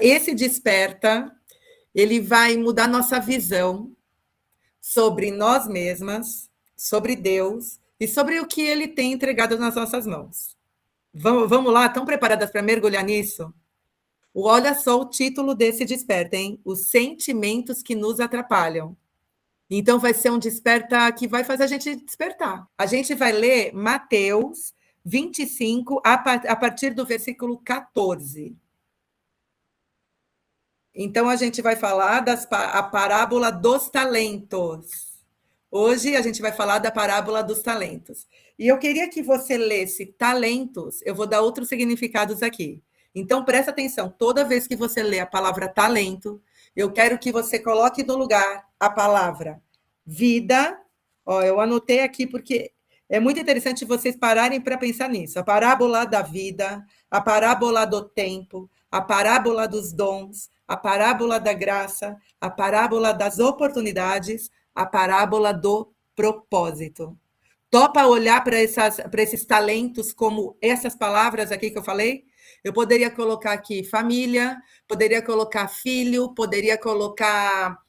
Esse desperta, ele vai mudar nossa visão sobre nós mesmas, sobre Deus e sobre o que ele tem entregado nas nossas mãos. Vamos lá? Estão preparadas para mergulhar nisso? Olha só o título desse desperta, hein? Os sentimentos que nos atrapalham. Então, vai ser um desperta que vai fazer a gente despertar. A gente vai ler Mateus 25, a partir do versículo 14. Então, a gente vai falar a parábola dos talentos. Hoje, a gente vai falar da parábola dos talentos. E eu queria que você lesse talentos, eu vou dar outros significados aqui. Então, presta atenção, toda vez que você lê a palavra talento, eu quero que você coloque no lugar a palavra vida. Ó, eu anotei aqui porque é muito interessante vocês pararem para pensar nisso. A parábola da vida, a parábola do tempo, a parábola dos dons, a parábola da graça, a parábola das oportunidades, a parábola do propósito. Topa olhar para esses talentos como essas palavras aqui que eu falei? Eu poderia colocar aqui família, poderia colocar filho, poderia colocar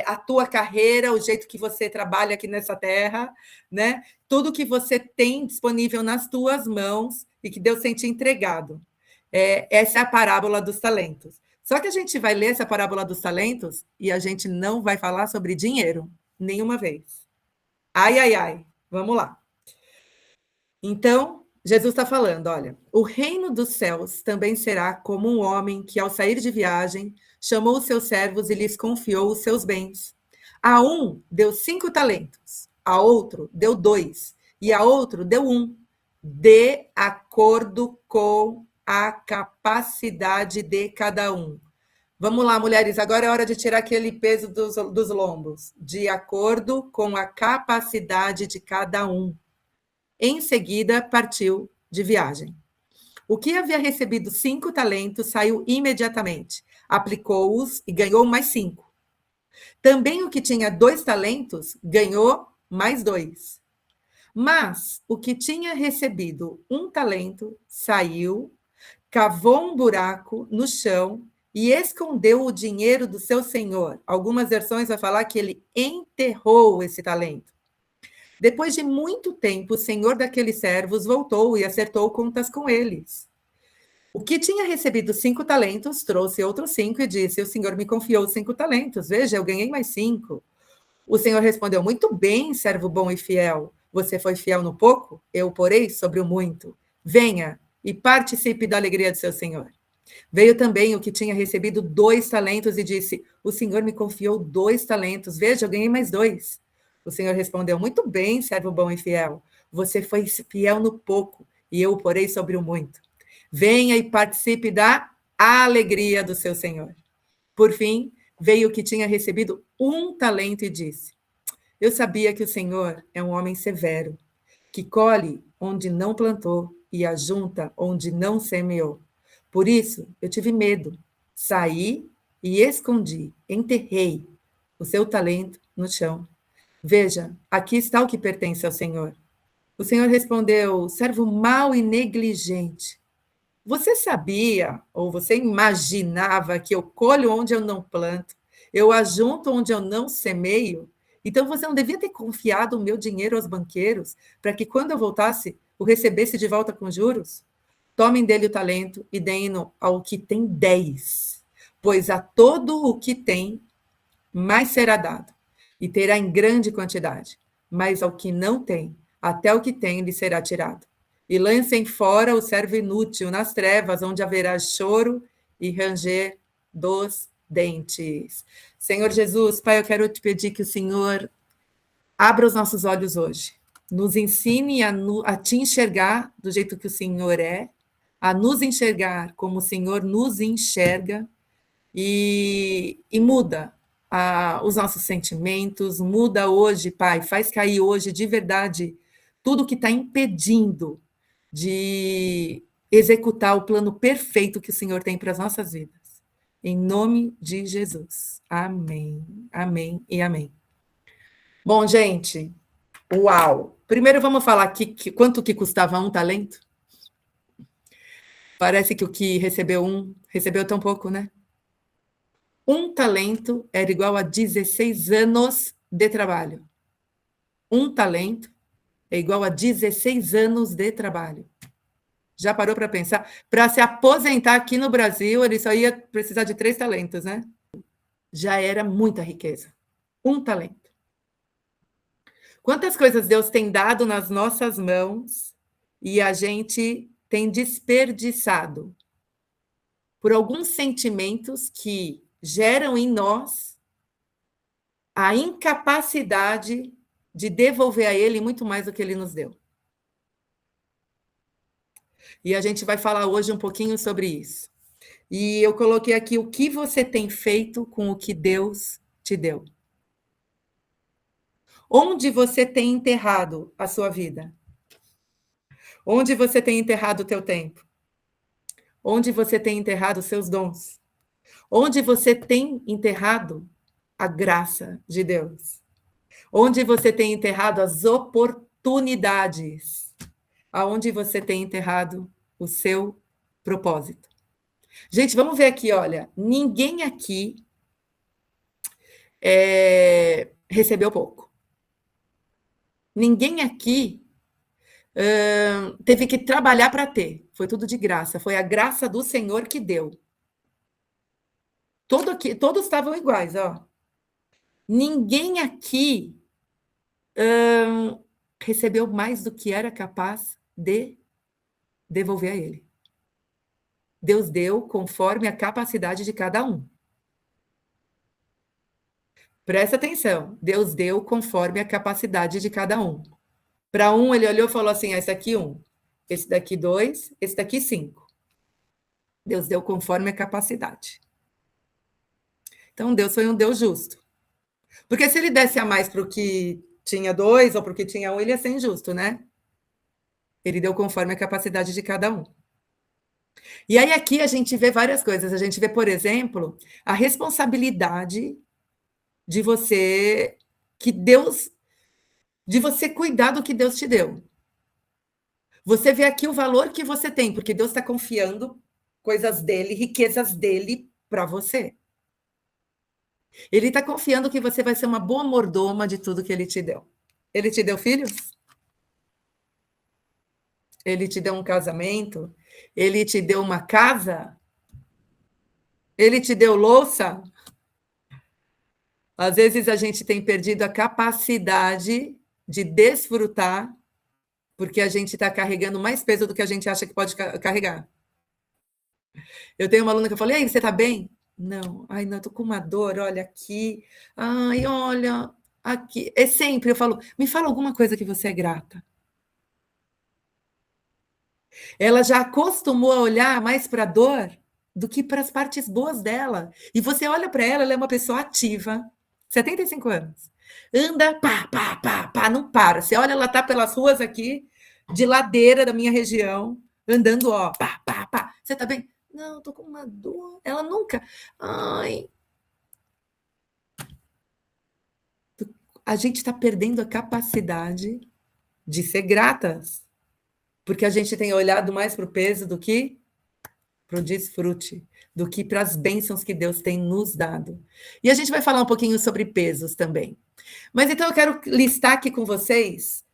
a tua carreira, o jeito que você trabalha aqui nessa terra, né? Tudo que você tem disponível nas tuas mãos e que Deus tem te entregado. Essa é a parábola dos talentos. Só que a gente vai ler essa parábola dos talentos e a gente não vai falar sobre dinheiro, nenhuma vez. Ai, ai, ai. Vamos lá. Então, Jesus está falando, olha, o reino dos céus também será como um homem que, ao sair de viagem, chamou os seus servos e lhes confiou os seus bens. A um deu 5 talentos, a outro deu 2, e a outro deu 1, de acordo com a capacidade de cada um. Vamos lá, mulheres, agora é hora de tirar aquele peso dos lombos. De acordo com a capacidade de cada um. Em seguida, partiu de viagem. O que havia recebido 5 talentos saiu imediatamente, aplicou-os e ganhou mais 5. Também o que tinha 2 talentos ganhou mais 2. Mas o que tinha recebido 1 talento saiu, cavou um buraco no chão e escondeu o dinheiro do seu senhor. Algumas versões vão falar que ele enterrou esse talento. Depois de muito tempo, o senhor daqueles servos voltou e acertou contas com eles. O que tinha recebido 5 talentos trouxe outros 5 e disse: o senhor me confiou 5 talentos, veja, eu ganhei mais 5. O senhor respondeu: muito bem, servo bom e fiel. Você foi fiel no pouco? Eu o porei sobre o muito. Venha e participe da alegria do seu senhor. Veio também o que tinha recebido 2 talentos e disse: o senhor me confiou 2 talentos, veja, eu ganhei mais 2. O senhor respondeu: muito bem, servo bom e fiel. Você foi fiel no pouco e eu o porei sobre o muito. Venha e participe da alegria do seu senhor. Por fim, veio o que tinha recebido 1 talento e disse: eu sabia que o senhor é um homem severo, que colhe onde não plantou e ajunta onde não semeou. Por isso, eu tive medo, saí e escondi, enterrei o seu talento no chão. Veja, aqui está o que pertence ao Senhor. O Senhor respondeu: servo mau e negligente. Você sabia, ou você imaginava que eu colho onde eu não planto, eu ajunto onde eu não semeio? Então você não devia ter confiado o meu dinheiro aos banqueiros, para que quando eu voltasse, o recebesse de volta com juros? Tomem dele o talento e deem-no ao que tem 10, pois a todo o que tem, mais será dado, e terá em grande quantidade. Mas ao que não tem, até o que tem lhe será tirado. E lancem fora o servo inútil nas trevas, onde haverá choro e ranger dos dentes. Senhor Jesus, Pai, eu quero te pedir que o Senhor abra os nossos olhos hoje, nos ensine a te enxergar do jeito que o Senhor é, a nos enxergar como o Senhor nos enxerga e muda os nossos sentimentos, muda hoje, Pai, faz cair hoje de verdade tudo que está impedindo de executar o plano perfeito que o Senhor tem para as nossas vidas. Em nome de Jesus. Amém, amém e amém. Bom, gente, uau! Primeiro vamos falar aqui quanto que custava 1 talento? Parece que o que recebeu 1, recebeu tão pouco, né? Um talento era igual a 16 anos de trabalho. Um talento é igual a 16 anos de trabalho. Já parou para pensar? Para se aposentar aqui no Brasil, ele só ia precisar de 3 talentos, né? Já era muita riqueza. Um talento. Quantas coisas Deus tem dado nas nossas mãos e a gente tem desperdiçado por alguns sentimentos que geram em nós a incapacidade de devolver a Ele muito mais do que Ele nos deu. E a gente vai falar hoje um pouquinho sobre isso. E eu coloquei aqui o que você tem feito com o que Deus te deu. Onde você tem enterrado a sua vida? Onde você tem enterrado o teu tempo? Onde você tem enterrado os seus dons? Onde você tem enterrado a graça de Deus? Onde você tem enterrado as oportunidades? Aonde você tem enterrado o seu propósito? Gente, vamos ver aqui, olha. Ninguém aqui recebeu pouco. Ninguém aqui teve que trabalhar para ter. Foi tudo de graça. Foi a graça do Senhor que deu. Todos estavam iguais, ó. Ninguém aqui recebeu mais do que era capaz de devolver a Ele. Deus deu conforme a capacidade de cada um. Presta atenção. Deus deu conforme a capacidade de cada um. Para um, ele olhou e falou assim: esse aqui 1, esse daqui 2, esse daqui 5. Deus deu conforme a capacidade. Então, Deus foi um Deus justo. Porque se ele desse a mais para o que tinha 2 ou para o que tinha 1, ele ia ser injusto, né? Ele deu conforme a capacidade de cada um. E aí aqui a gente vê várias coisas. A gente vê, por exemplo, a responsabilidade de você de você cuidar do que Deus te deu. Você vê aqui o valor que você tem, porque Deus está confiando coisas dele, riquezas dele para você. Ele está confiando que você vai ser uma boa mordoma de tudo que ele te deu. Ele te deu filhos? Ele te deu um casamento? Ele te deu uma casa? Ele te deu louça? Às vezes a gente tem perdido a capacidade de desfrutar, porque a gente está carregando mais peso do que a gente acha que pode carregar. Eu tenho uma aluna que eu falei: "Ei, você está bem?" "Não." "Ai, não, estou com uma dor, olha aqui. Ai, olha, aqui." É sempre, eu falo: "Me fala alguma coisa que você é grata." Ela já acostumou a olhar mais para a dor do que para as partes boas dela. E você olha para ela, ela é uma pessoa ativa, 75 anos. Anda, pá, pá, pá, pá, não para. Você olha, ela está pelas ruas aqui, de ladeira da minha região, andando, ó, pá, pá, pá. "Você está bem?" "Não, estou com uma dor." Ela nunca. Ai. A gente está perdendo a capacidade de ser gratas, porque a gente tem olhado mais para o peso do que para o desfrute, do que para as bênçãos que Deus tem nos dado. E a gente vai falar um pouquinho sobre pesos também. Mas então eu quero listar aqui com vocês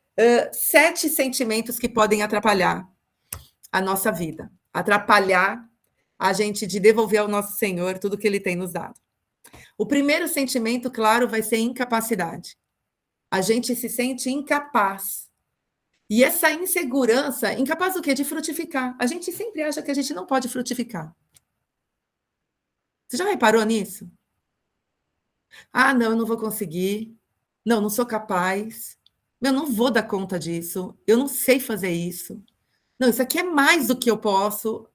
7 sentimentos que podem atrapalhar a nossa vida, atrapalhar a gente de devolver ao nosso Senhor tudo que Ele tem nos dado. O primeiro sentimento, claro, vai ser incapacidade. A gente se sente incapaz. E essa insegurança, incapaz do quê? De frutificar. A gente sempre acha que a gente não pode frutificar. Você já reparou nisso? "Ah, não, eu não vou conseguir. Não, não sou capaz. Eu não vou dar conta disso. Eu não sei fazer isso. Não, isso aqui é mais do que eu posso.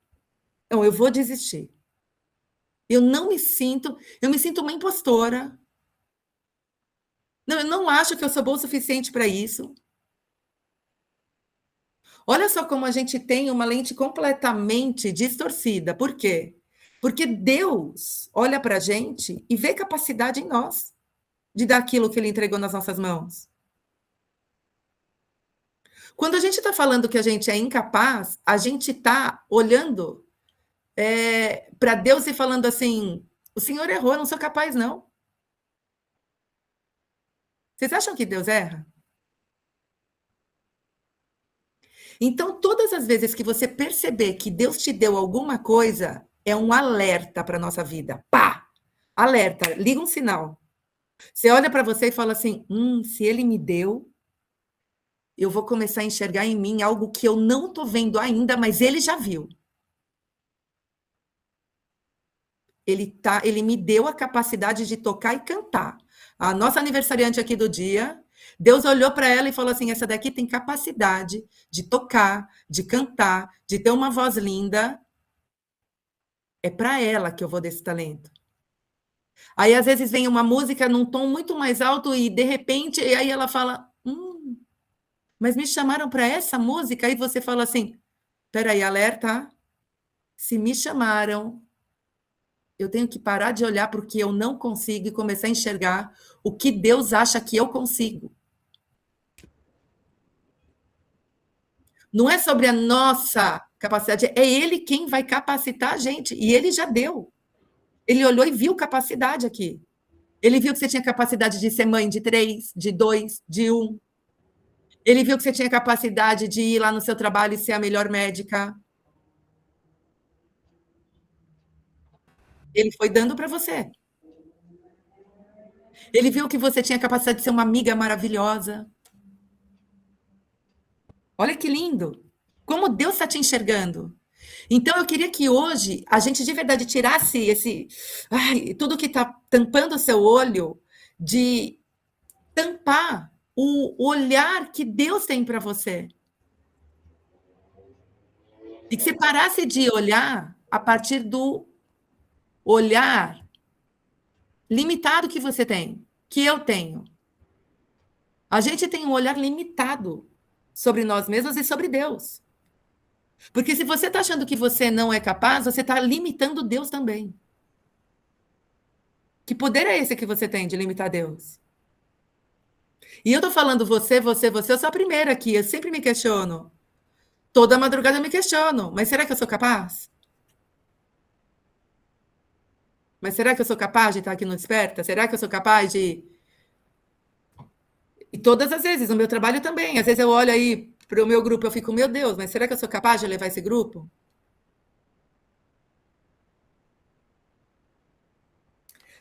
Não, eu vou desistir." Eu me sinto uma impostora. Não, eu não acho que eu sou boa o suficiente para isso. Olha só como a gente tem uma lente completamente distorcida. Por quê? Porque Deus olha para a gente e vê capacidade em nós de dar aquilo que Ele entregou nas nossas mãos. Quando a gente está falando que a gente é incapaz, a gente está olhando para Deus e falando assim: O senhor errou, eu não sou capaz, não. Vocês acham que Deus erra? Então, todas as vezes que você perceber que Deus te deu alguma coisa, é um alerta para a nossa vida. Pá! Alerta, liga um sinal. Você olha para você e fala assim: se ele me deu, eu vou começar a enxergar em mim algo que eu não estou vendo ainda, mas ele já viu. Ele me deu a capacidade de tocar e cantar. A nossa aniversariante aqui do dia, Deus olhou para ela e falou assim: essa daqui tem capacidade de tocar, de cantar, de ter uma voz linda. É para ela que eu vou desse talento. Aí, às vezes, vem uma música num tom muito mais alto e, de repente, e aí ela fala: mas me chamaram para essa música? Aí você fala assim: espera aí, alerta, se me chamaram, eu tenho que parar de olhar para o que eu não consigo e começar a enxergar o que Deus acha que eu consigo. Não é sobre a nossa capacidade, é Ele quem vai capacitar a gente. E Ele já deu. Ele olhou e viu capacidade aqui. Ele viu que você tinha capacidade de ser mãe de 3, de 2, de 1. Ele viu que você tinha capacidade de ir lá no seu trabalho e ser a melhor médica. Ele foi dando para você. Ele viu que você tinha capacidade de ser uma amiga maravilhosa. Olha que lindo. Como Deus está te enxergando. Então, eu queria que hoje a gente de verdade tirasse tudo que está tampando o seu olho, de tampar o olhar que Deus tem para você. E que você parasse de olhar a partir do olhar limitado que você tem, que eu tenho. A gente tem um olhar limitado sobre nós mesmos e sobre Deus. Porque se você está achando que você não é capaz, você está limitando Deus também. Que poder é esse que você tem de limitar Deus? E eu estou falando você, eu sou a primeira aqui, eu sempre me questiono. Toda madrugada eu me questiono, mas será que eu sou capaz? Mas será que eu sou capaz de estar aqui no Desperta? Será que eu sou capaz de. E todas as vezes, no meu trabalho também. Às vezes eu olho aí para o meu grupo, eu fico, meu Deus, mas será que eu sou capaz de levar esse grupo?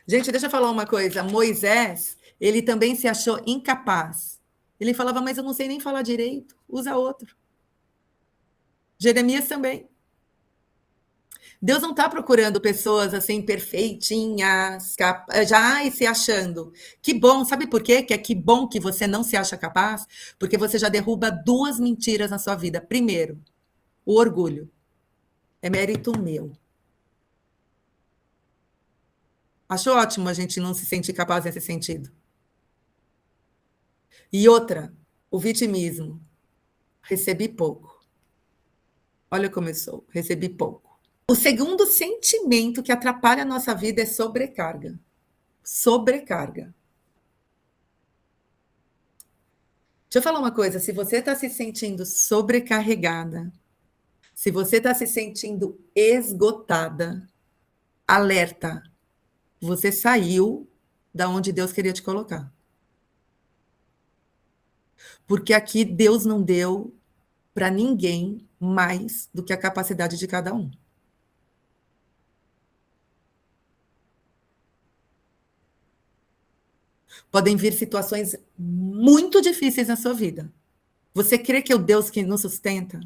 Gente, deixa eu falar uma coisa. Moisés, ele também se achou incapaz. Ele falava, mas eu não sei nem falar direito. Usa outro. Jeremias também. Deus não está procurando pessoas assim perfeitinhas, já se achando. Que bom, sabe por quê? Que é que bom que você não se acha capaz, porque você já derruba duas mentiras na sua vida. Primeiro, o orgulho. É mérito meu. Acho ótimo a gente não se sentir capaz nesse sentido. E outra, o vitimismo. Recebi pouco. Olha como eu sou, recebi pouco. O segundo sentimento que atrapalha a nossa vida é sobrecarga. Sobrecarga. Deixa eu falar uma coisa, se você está se sentindo sobrecarregada, se você está se sentindo esgotada, alerta, você saiu da onde Deus queria te colocar. Porque aqui Deus não deu para ninguém mais do que a capacidade de cada um. Podem vir situações muito difíceis na sua vida. Você crê que é o Deus que nos sustenta?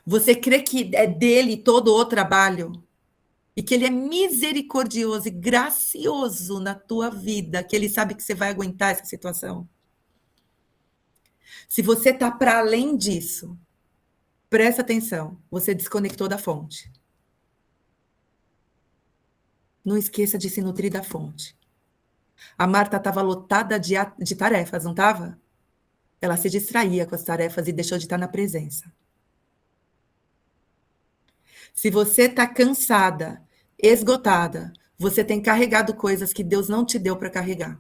Você crê que é dele todo o trabalho? E que ele é misericordioso e gracioso na tua vida, que ele sabe que você vai aguentar essa situação? Se você está para além disso, presta atenção, você desconectou da fonte. Não esqueça de se nutrir da fonte. A Marta estava lotada de tarefas, não estava? Ela se distraía com as tarefas e deixou de estar na presença. Se você está cansada, esgotada, você tem carregado coisas que Deus não te deu para carregar.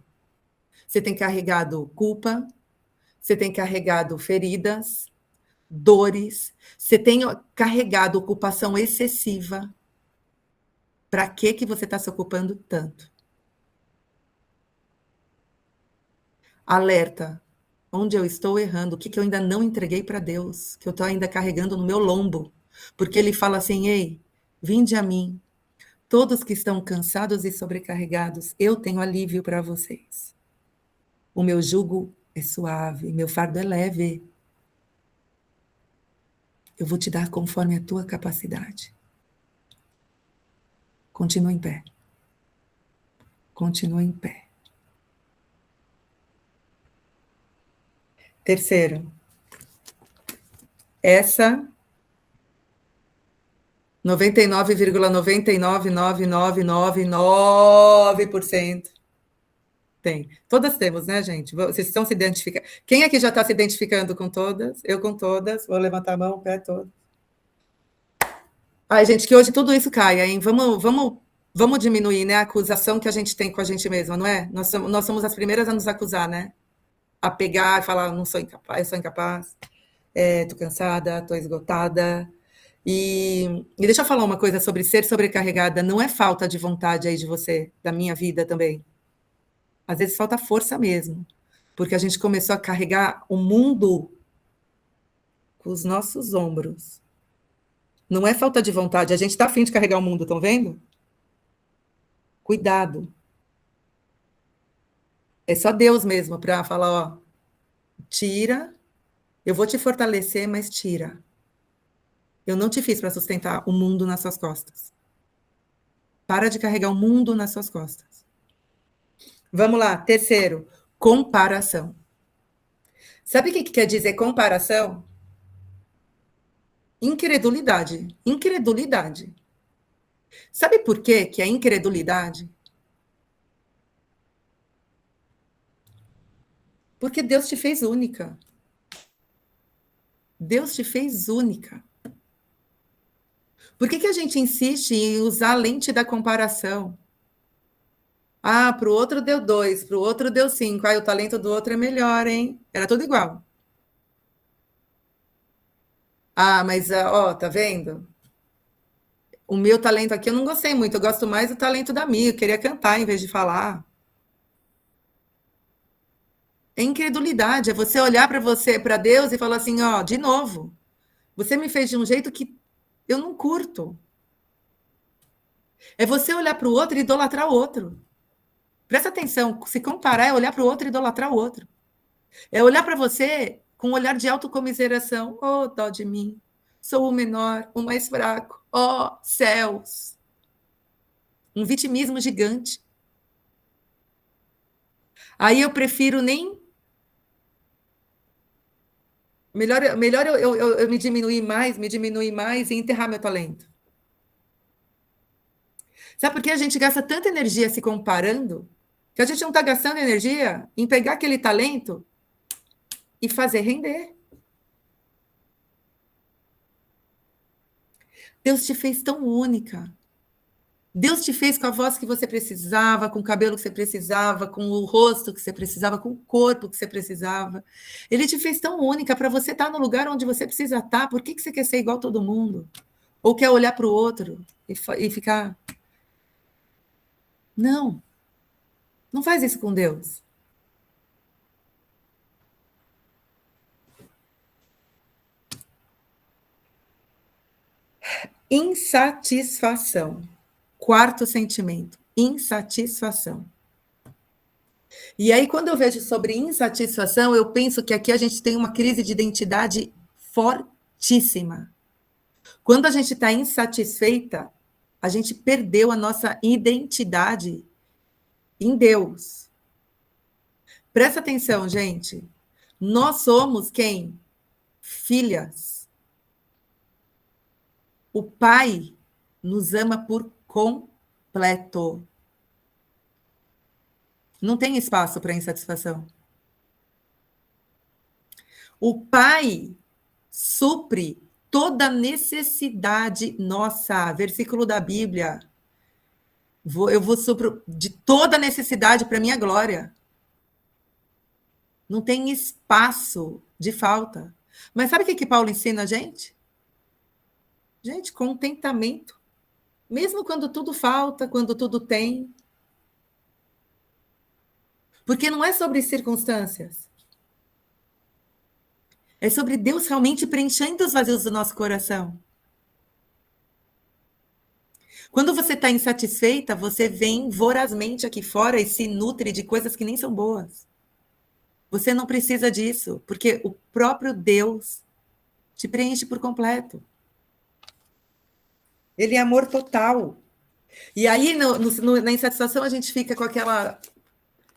Você tem carregado culpa, você tem carregado feridas, dores, você tem carregado ocupação excessiva. Para que você está se ocupando tanto? Alerta. Onde eu estou errando? O que eu ainda não entreguei para Deus? Que eu estou ainda carregando no meu lombo? Porque Ele fala assim: ei, vinde a mim, todos que estão cansados e sobrecarregados, eu tenho alívio para vocês. O meu jugo é suave, meu fardo é leve. Eu vou te dar conforme a tua capacidade. Continua em pé. Continua em pé. Terceiro, essa 99,99999% tem. Todas temos, né, gente? Vocês estão se identificando. Quem aqui já está se identificando com todas? Eu com todas. Vou levantar a mão, o pé todo. Ai, gente, que hoje tudo isso caia, hein? Vamos diminuir, né, a acusação que a gente tem com a gente mesma, não é? Nós somos as primeiras a nos acusar, né? A pegar e falar, não sou incapaz, eu sou incapaz, tô cansada, tô esgotada. E deixa eu falar uma coisa sobre ser sobrecarregada. Não é falta de vontade aí de você, da minha vida também. Às vezes falta força mesmo, porque a gente começou a carregar o mundo com os nossos ombros. Não é falta de vontade, a gente está afim de carregar o mundo, estão vendo? Cuidado. É só Deus mesmo para falar, ó, tira, eu vou te fortalecer, mas tira. Eu não te fiz para sustentar o mundo nas suas costas. Para de carregar o mundo nas suas costas. Vamos lá, terceiro, comparação. Sabe o que quer dizer comparação? Incredulidade. Incredulidade. Sabe por quê que é incredulidade? Porque Deus te fez única. Deus te fez única. Por que a gente insiste em usar a lente da comparação? Ah, para o outro deu 2, para o outro deu 5. Ah, o talento do outro é melhor, hein? Era tudo igual. Ah, mas, ó, tá vendo? O meu talento aqui eu não gostei muito. Eu gosto mais do talento da Mia. Eu queria cantar em vez de falar. É incredulidade. É você olhar para você, para Deus e falar assim, ó, de novo. Você me fez de um jeito que eu não curto. É você olhar para o outro e idolatrar o outro. Presta atenção, se comparar é olhar para o outro e idolatrar o outro. É olhar para você com um olhar de autocomiseração. Oh, dó de mim. Sou o menor, o mais fraco. Oh, céus. Um vitimismo gigante. Aí eu prefiro nem. Melhor eu me diminuir mais e enterrar meu talento. Sabe por que a gente gasta tanta energia se comparando? Que a gente não está gastando energia em pegar aquele talento e fazer render. Deus te fez tão única. Deus te fez com a voz que você precisava, com o cabelo que você precisava, com o rosto que você precisava, com o corpo que você precisava. Ele te fez tão única para você estar no lugar onde você precisa estar. Por que você quer ser igual a todo mundo? Ou quer olhar para o outro e ficar. Não, não faz isso com Deus. Insatisfação. Quarto sentimento, insatisfação. E aí, quando eu vejo sobre insatisfação, eu penso que aqui a gente tem uma crise de identidade fortíssima. Quando a gente está insatisfeita, a gente perdeu a nossa identidade em Deus. Presta atenção, gente. Nós somos quem? Filhas. O Pai nos ama por completo. Não tem espaço para insatisfação. O Pai supre toda necessidade nossa. Versículo da Bíblia. Eu vou supro de toda necessidade para minha glória. Não tem espaço de falta. Mas sabe o que Paulo ensina a gente? Gente, contentamento. Mesmo quando tudo falta, quando tudo tem. Porque não é sobre circunstâncias. É sobre Deus realmente preenchendo os vazios do nosso coração. Quando você está insatisfeita, você vem vorazmente aqui fora e se nutre de coisas que nem são boas. Você não precisa disso, porque o próprio Deus te preenche por completo. Ele é amor total. E aí, na insatisfação, a gente fica com aquela.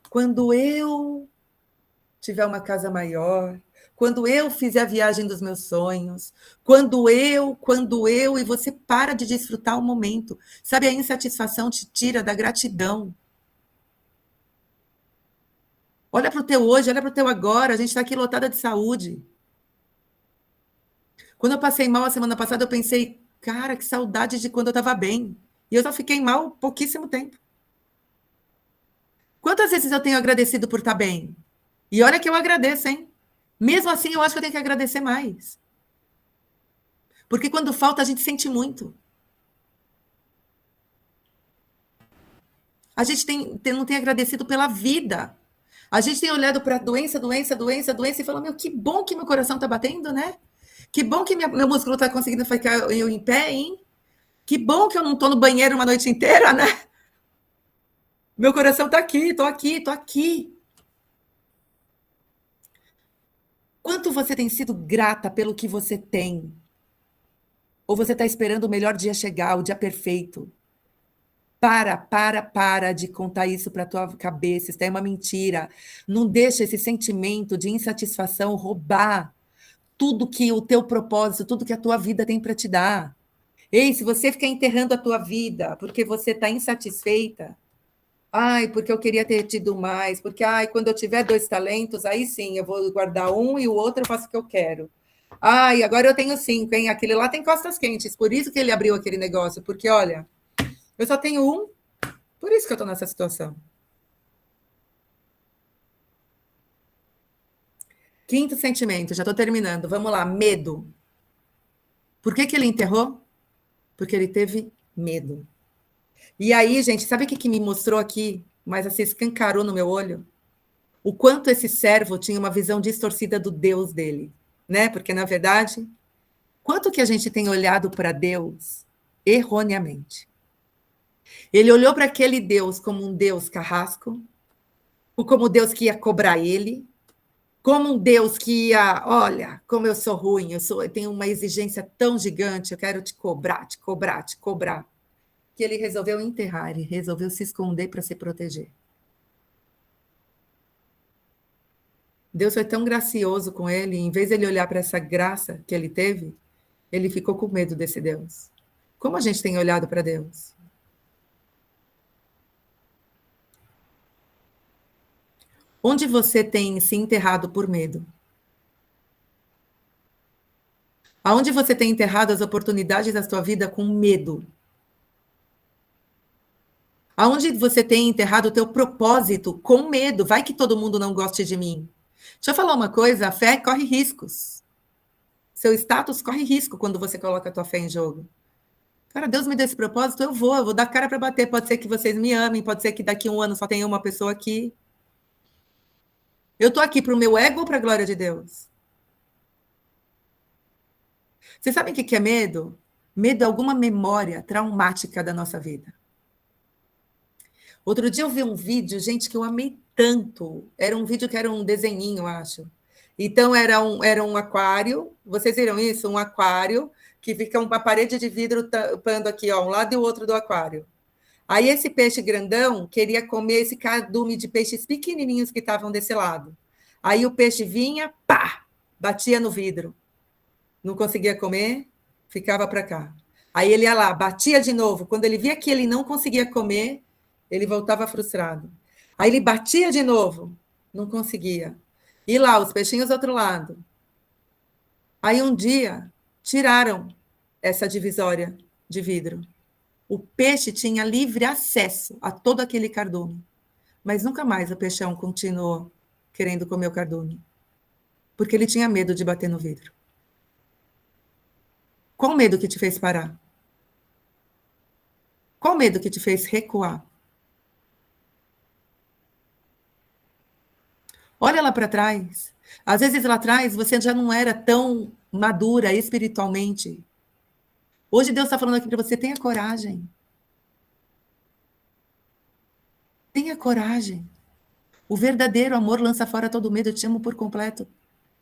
Quando eu tiver uma casa maior, quando eu fizer a viagem dos meus sonhos, e você para de desfrutar o momento. Sabe, a insatisfação te tira da gratidão. Olha para o teu hoje, olha para o teu agora, a gente está aqui lotada de saúde. Quando eu passei mal a semana passada, eu pensei, cara, que saudade de quando eu estava bem. E eu só fiquei mal pouquíssimo tempo. Quantas vezes eu tenho agradecido por estar bem? E olha que eu agradeço, hein? Mesmo assim, eu acho que eu tenho que agradecer mais. Porque quando falta, a gente sente muito. A gente não tem agradecido pela vida. A gente tem olhado para doença, doença, doença, doença e falado, meu, que bom que meu coração está batendo, né? Que bom que meu músculo está conseguindo ficar eu em pé, hein? Que bom que eu não estou no banheiro uma noite inteira, né? Meu coração está aqui, estou aqui, estou aqui. Quanto você tem sido grata pelo que você tem? Ou você está esperando o melhor dia chegar, o dia perfeito? Para de contar isso para a tua cabeça. Isso é uma mentira. Não deixa esse sentimento de insatisfação roubar tudo que o teu propósito, tudo que a tua vida tem para te dar. Ei, se você ficar enterrando a tua vida porque você está insatisfeita, ai, porque eu queria ter tido mais, porque ai, quando eu tiver 2 talentos, aí sim, eu vou guardar um e o outro eu faço o que eu quero. Ai, agora eu tenho 5, hein? Aquele lá tem costas quentes, por isso que ele abriu aquele negócio, porque olha, eu só tenho um, por isso que eu estou nessa situação. Quinto sentimento, já estou terminando. Vamos lá, medo. Por que ele enterrou? Porque ele teve medo. E aí, gente, sabe o que me mostrou aqui? Mas assim, escancarou no meu olho? O quanto esse servo tinha uma visão distorcida do Deus dele, né? Porque, na verdade, quanto que a gente tem olhado para Deus erroneamente? Ele olhou para aquele Deus como um Deus carrasco, ou como Deus que ia cobrar ele, como um Deus que ia, olha, como eu sou ruim, eu tenho uma exigência tão gigante, eu quero te cobrar, te cobrar, te cobrar. Que ele resolveu enterrar, ele resolveu se esconder para se proteger. Deus foi tão gracioso com ele, em vez de ele olhar para essa graça que ele teve, ele ficou com medo desse Deus. Como a gente tem olhado para Deus? Onde você tem se enterrado por medo? Aonde você tem enterrado as oportunidades da sua vida com medo? Aonde você tem enterrado o teu propósito com medo? Vai que todo mundo não goste de mim. Deixa eu falar uma coisa, a fé corre riscos. Seu status corre risco quando você coloca a tua fé em jogo. Cara, Deus me deu esse propósito, eu vou dar cara para bater. Pode ser que vocês me amem, pode ser que daqui a um ano só tenha uma pessoa aqui. Eu tô aqui para o meu ego ou para a glória de Deus? Vocês sabem o que é medo? Medo é alguma memória traumática da nossa vida. Outro dia eu vi um vídeo, gente, que eu amei tanto. Era um vídeo que era um desenhinho, eu acho. Então era um aquário. Vocês viram isso? Um aquário que fica uma parede de vidro tampando aqui, ó, um lado e o outro do aquário. Aí esse peixe grandão queria comer esse cardume de peixes pequenininhos que estavam desse lado. Aí o peixe vinha, pá, batia no vidro. Não conseguia comer, ficava para cá. Aí ele ia lá, batia de novo. Quando ele via que ele não conseguia comer, ele voltava frustrado. Aí ele batia de novo, não conseguia. E lá, os peixinhos do outro lado. Aí um dia, tiraram essa divisória de vidro. O peixe tinha livre acesso a todo aquele cardume. Mas nunca mais o peixão continuou querendo comer o cardume. Porque ele tinha medo de bater no vidro. Qual medo que te fez parar? Qual medo que te fez recuar? Olha lá para trás. Às vezes lá atrás você já não era tão madura espiritualmente. Hoje Deus está falando aqui para você, tenha coragem. Tenha coragem. O verdadeiro amor lança fora todo medo. Eu te amo por completo.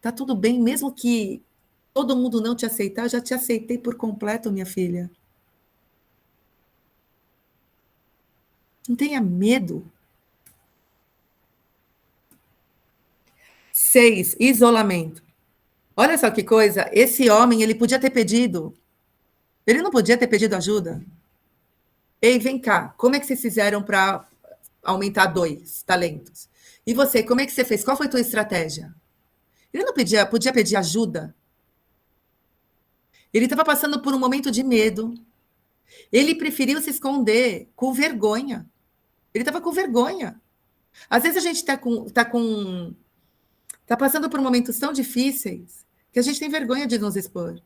Tá tudo bem, mesmo que todo mundo não te aceitar, eu já te aceitei por completo, minha filha. Não tenha medo. 6, isolamento. Olha só que coisa, esse homem, ele podia ter pedido, ele não podia ter pedido ajuda? Ei, vem cá, como é que vocês fizeram para aumentar 2 talentos? E você, como é que você fez? Qual foi a tua estratégia? Ele não podia pedir ajuda? Ele estava passando por um momento de medo. Ele preferiu se esconder com vergonha. Ele estava com vergonha. Às vezes a gente tá passando por momentos tão difíceis que a gente tem vergonha de nos expor.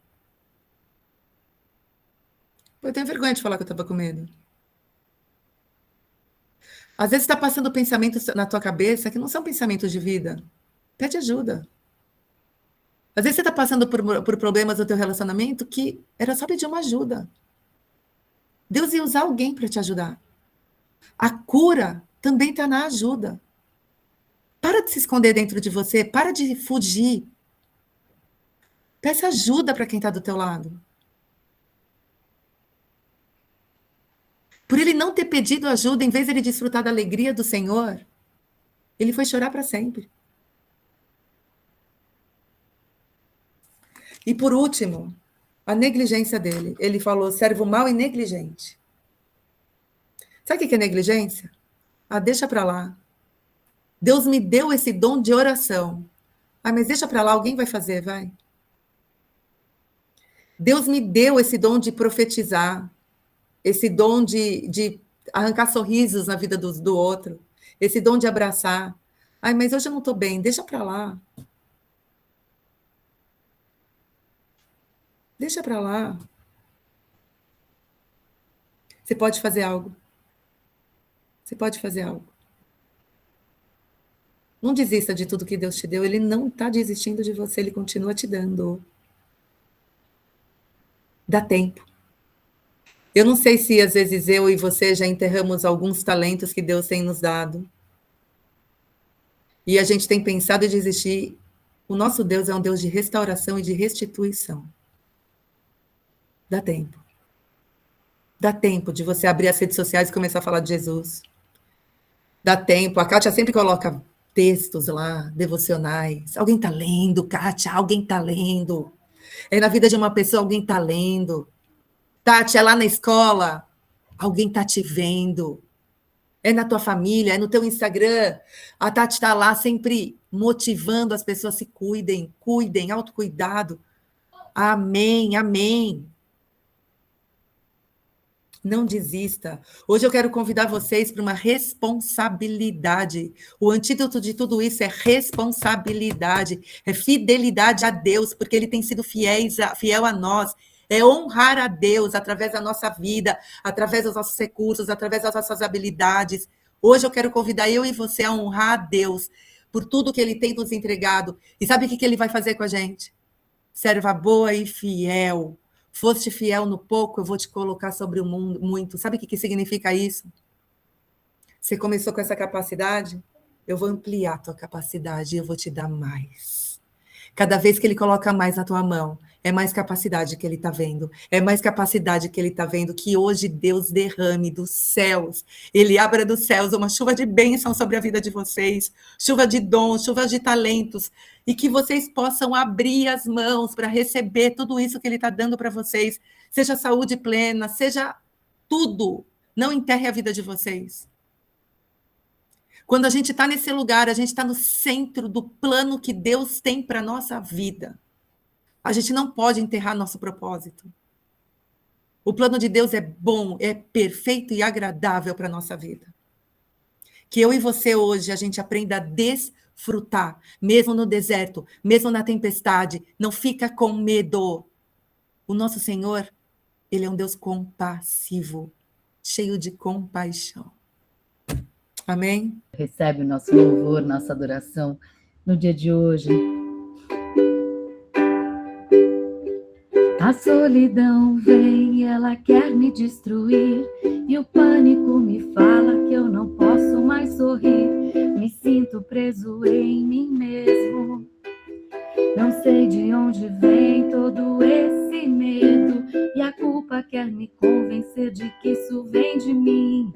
Eu tenho vergonha de falar que eu estava com medo. Às vezes está passando pensamentos na tua cabeça que não são pensamentos de vida. Pede ajuda. Às vezes você está passando por problemas no teu relacionamento que era só pedir uma ajuda. Deus ia usar alguém para te ajudar. A cura também está na ajuda. Para de se esconder dentro de você, para de fugir. Peça ajuda para quem está do teu lado. Por ele não ter pedido ajuda, em vez de ele desfrutar da alegria do Senhor, ele foi chorar para sempre. E por último, a negligência dele. Ele falou, servo mau e negligente. Sabe o que é negligência? Ah, deixa para lá. Deus me deu esse dom de oração. Ah, mas deixa para lá, alguém vai fazer, vai. Deus me deu esse dom de profetizar, esse dom de arrancar sorrisos na vida do outro, esse dom de abraçar. Ai, mas hoje eu não estou bem, deixa para lá. Deixa para lá. Você pode fazer algo. Você pode fazer algo. Não desista de tudo que Deus te deu. Ele não está desistindo de você, ele continua te dando. Dá tempo. Eu não sei se às vezes eu e você já enterramos alguns talentos que Deus tem nos dado. E a gente tem pensado em desistir. O nosso Deus é um Deus de restauração e de restituição. Dá tempo. Dá tempo de você abrir as redes sociais e começar a falar de Jesus. Dá tempo. A Kátia sempre coloca textos lá, devocionais. Alguém está lendo, Kátia? Alguém está lendo. É na vida de uma pessoa, alguém está lendo. Tati, é lá na escola, alguém está te vendo. É na tua família, é no teu Instagram. A Tati está lá sempre motivando as pessoas a se cuidem, autocuidado. Amém, amém. Não desista. Hoje eu quero convidar vocês para uma responsabilidade. O antídoto de tudo isso é responsabilidade, é fidelidade a Deus, porque Ele tem sido fiel a nós. É honrar a Deus através da nossa vida, através dos nossos recursos, através das nossas habilidades. Hoje eu quero convidar eu e você a honrar a Deus por tudo que Ele tem nos entregado. E sabe o que Ele vai fazer com a gente? Serva boa e fiel. Foste fiel no pouco, eu vou te colocar sobre o mundo muito. Sabe o que significa isso? Você começou com essa capacidade? Eu vou ampliar a tua capacidade e eu vou te dar mais. Cada vez que ele coloca mais na tua mão, é mais capacidade que ele está vendo. É mais capacidade que ele está vendo que hoje Deus derrame dos céus. Ele abra dos céus uma chuva de bênção sobre a vida de vocês. Chuva de dons, chuva de talentos. E que vocês possam abrir as mãos para receber tudo isso que ele está dando para vocês. Seja saúde plena, seja tudo. Não enterre a vida de vocês. Quando a gente está nesse lugar, a gente está no centro do plano que Deus tem para a nossa vida. A gente não pode enterrar nosso propósito. O plano de Deus é bom, é perfeito e agradável para a nossa vida. Que eu e você hoje, a gente aprenda a desfrutar, mesmo no deserto, mesmo na tempestade. Não fica com medo. O nosso Senhor, Ele é um Deus compassivo. cheio de compaixão. Amém? Recebe o nosso louvor, nossa adoração no dia de hoje. A solidão vem, ela quer me destruir, e o pânico me fala que eu não posso mais sorrir. Me sinto preso em mim mesmo. Não sei de onde vem todo esse medo, e a culpa quer me convencer de que isso vem de mim,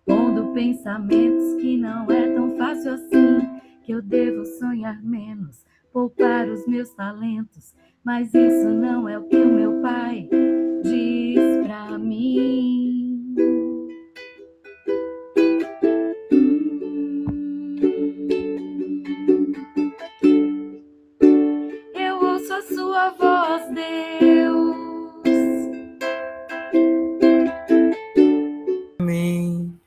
pondo pensamentos que não é tão fácil assim, que eu devo sonhar menos, poupar os meus talentos, mas isso não é o que o meu pai diz pra mim. Eu ouço a sua voz, Deus. Amém.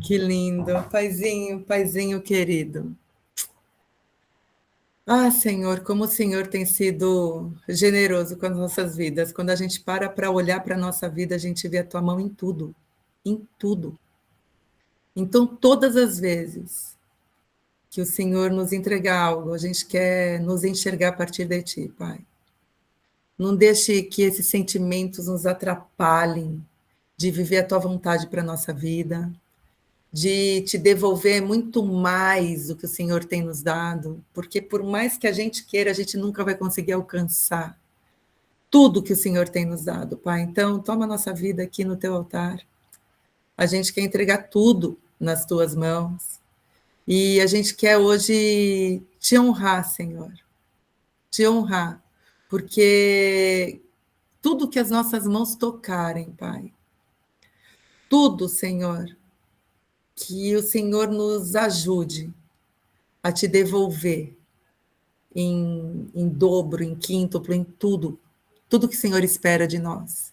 Que lindo. Paizinho, paizinho querido. Ah, Senhor, como o Senhor tem sido generoso com as nossas vidas. Quando a gente para olhar para a nossa vida, a gente vê a tua mão em tudo. Em tudo. Então, todas as vezes que o Senhor nos entregar algo, a gente quer nos enxergar a partir de ti, Pai. Não deixe que esses sentimentos nos atrapalhem de viver a tua vontade para a nossa vida, de te devolver muito mais do que o Senhor tem nos dado, porque por mais que a gente queira, a gente nunca vai conseguir alcançar tudo que o Senhor tem nos dado, Pai. Então, toma a nossa vida aqui no teu altar. A gente quer entregar tudo nas tuas mãos. E a gente quer hoje te honrar, Senhor. Te honrar, porque tudo que as nossas mãos tocarem, Pai, tudo, Senhor, que o Senhor nos ajude a te devolver em dobro, em quíntuplo, em tudo, tudo que o Senhor espera de nós.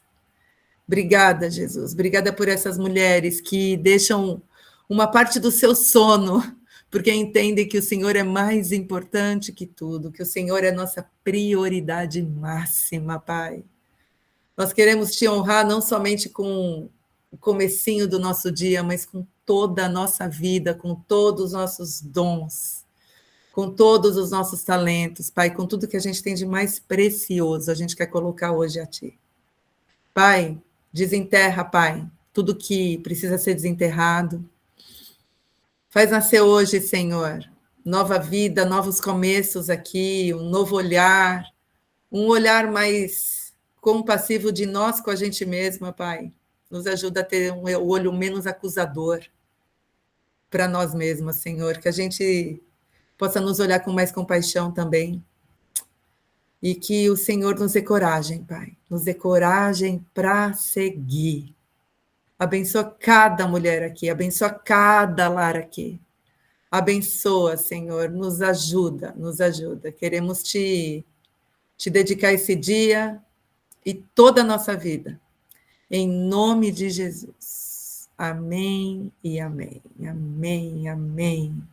Obrigada, Jesus. Obrigada por essas mulheres que deixam uma parte do seu sono, porque entendem que o Senhor é mais importante que tudo, que o Senhor é nossa prioridade máxima, Pai. Nós queremos te honrar não somente com o comecinho do nosso dia, mas com toda a nossa vida, com todos os nossos dons, com todos os nossos talentos, Pai, com tudo que a gente tem de mais precioso, a gente quer colocar hoje a Ti. Pai, desenterra, Pai, tudo que precisa ser desenterrado. Faz nascer hoje, Senhor, nova vida, novos começos aqui, um novo olhar, um olhar mais compassivo de nós com a gente mesma, Pai. Nos ajuda a ter um olho menos acusador para nós mesmas, Senhor, que a gente possa nos olhar com mais compaixão também. E que o Senhor nos dê coragem, Pai. Nos dê coragem para seguir. Abençoa cada mulher aqui, abençoa cada lar aqui. Abençoa, Senhor, nos ajuda, nos ajuda. Queremos te dedicar esse dia e toda a nossa vida. Em nome de Jesus. Amém e amém. Amém, amém.